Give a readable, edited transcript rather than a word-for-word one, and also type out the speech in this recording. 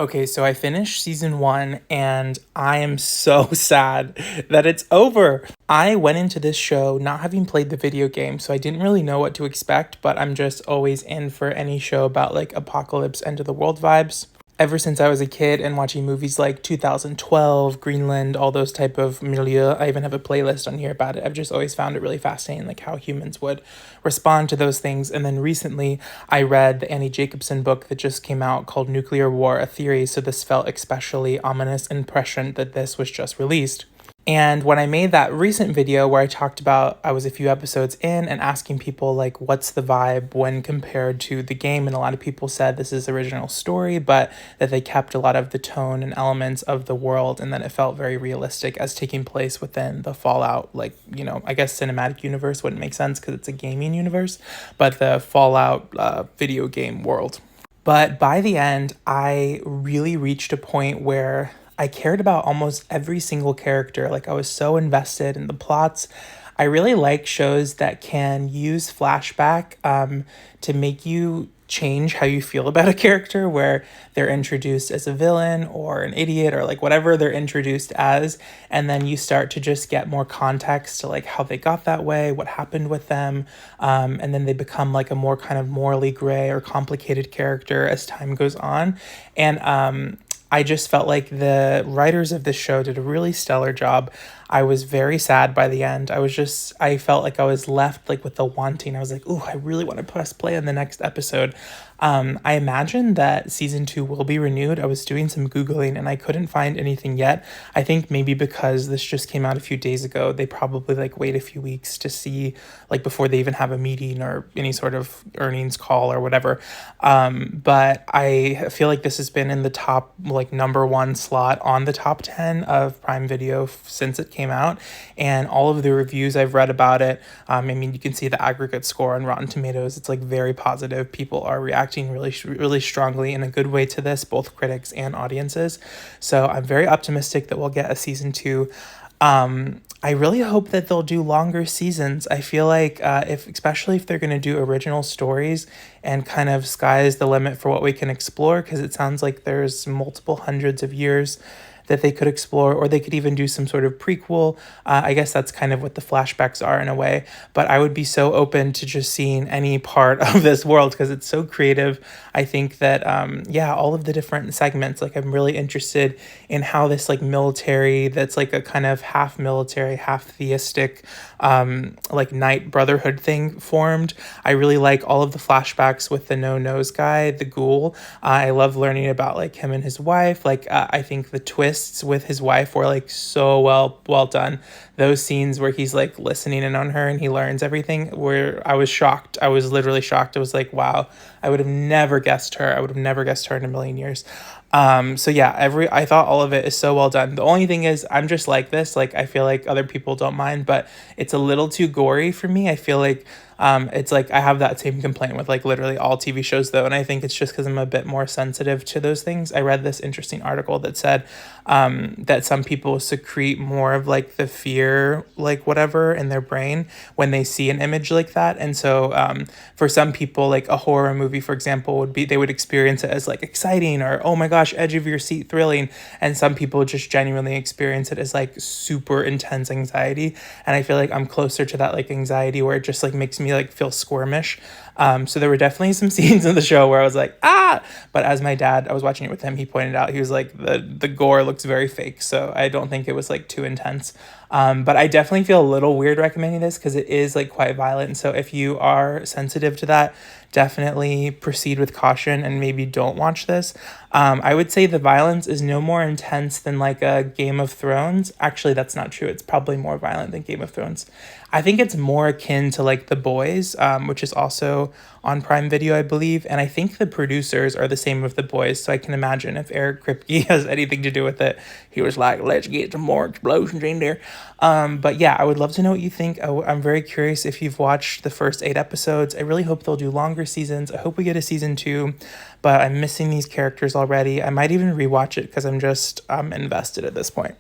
Okay, so I finished season one and I am so sad that it's over. I went into this show not having played the video game, so I didn't really know what to expect, but I'm just always in for any show about like apocalypse, end of the world vibes. Ever since I was a kid and watching movies like 2012, Greenland, all those type of milieu, I even have a playlist on here about it. I've just always found it really fascinating, like how humans would respond to those things. And then recently, I read the Annie Jacobsen book that just came out called Nuclear War: A Theory. So this felt especially ominous and prescient that this was just released. And when I made that recent video where I talked about I was a few episodes in and asking people like what's the vibe when compared to the game, and a lot of people said this is original story, but that they kept a lot of the tone and elements of the world and that it felt very realistic as taking place within the Fallout, like, I guess cinematic universe wouldn't make sense because it's a gaming universe, but the Fallout video game world. But by the end, I really reached a point where I cared about almost every single character. Like, I was so invested in the plots. I really like shows that can use flashback to make you change how you feel about a character, where they're introduced as a villain or an idiot or like whatever they're introduced as, and then you start to just get more context to like how they got that way, what happened with them, and then they become like a more kind of morally gray or complicated character as time goes on. And I just felt like the writers of this show did a really stellar job. I was very sad by the end. I felt like I was left like with the wanting. I was like, ooh, I really want to press play on the next episode. I imagine that season two will be renewed. I was doing some Googling and I couldn't find anything yet. I think maybe because this just came out a few days ago, they probably like wait a few weeks to see, like before they even have a meeting or any sort of earnings call or whatever. But I feel like this has been in the top, like number one slot on the top 10 of Prime Video since it came out. And all of the reviews I've read about it, I mean, you can see the aggregate score on Rotten Tomatoes. It's like very positive. People are reacting really strongly in a good way to this, both critics and audiences. So I'm very optimistic that we'll get a season two. I really hope that they'll do longer seasons. I feel like especially if they're going to do original stories and kind of sky is the limit for what we can explore, because it sounds like there's multiple hundreds of years that they could explore, or they could even do some sort of prequel. I guess that's kind of what the flashbacks are in a way, but I would be so open to just seeing any part of this world because it's so creative. I think that, all of the different segments, like I'm really interested in how this like military that's like a kind of half military, half theistic, like knight brotherhood thing formed. I really like all of the flashbacks with the no-nose guy, the ghoul. I love learning about like him and his wife. Like I think the twists with his wife were like so well done. Those scenes where he's like listening in on her and he learns everything, where I was shocked. I was literally shocked. I was like, wow, I would have never guessed her. I would have never guessed her in a million years. So yeah, I thought all of it is so well done. The only thing is I'm just like this, like I feel like other people don't mind, but it's a little too gory for me. I feel like it's like I have that same complaint with like literally all TV shows though, and I think it's just because I'm a bit more sensitive to those things. I read this interesting article that said that some people secrete more of like the fear, like whatever, in their brain when they see an image like that. And so for some people, like a horror movie, for example, they would experience it as like exciting or oh my gosh, edge of your seat thrilling. And some people just genuinely experience it as like super intense anxiety. And I feel like I'm closer to that like anxiety where it just like makes me like feel squirmish. So there were definitely some scenes in the show where I was like, ah, but as my dad, I was watching it with him, he pointed out, he was like, the gore looks very fake. So I don't think it was like too intense. But I definitely feel a little weird recommending this because it is like quite violent. And so if you are sensitive to that, definitely proceed with caution and maybe don't watch this. I would say the violence is no more intense than like a Game of Thrones. Actually, that's not true. It's probably more violent than Game of Thrones. I think it's more akin to like The Boys, which is also on Prime Video, I believe. And I think the producers are the same with The Boys. So I can imagine if Eric Kripke has anything to do with it, he was like, let's get some more explosions in there. But yeah, I would love to know what you think. I'm very curious if you've watched the first 8 episodes. I really hope they'll do longer seasons. I hope we get a season 2, but I'm missing these characters already. I might even rewatch it because I'm invested at this point.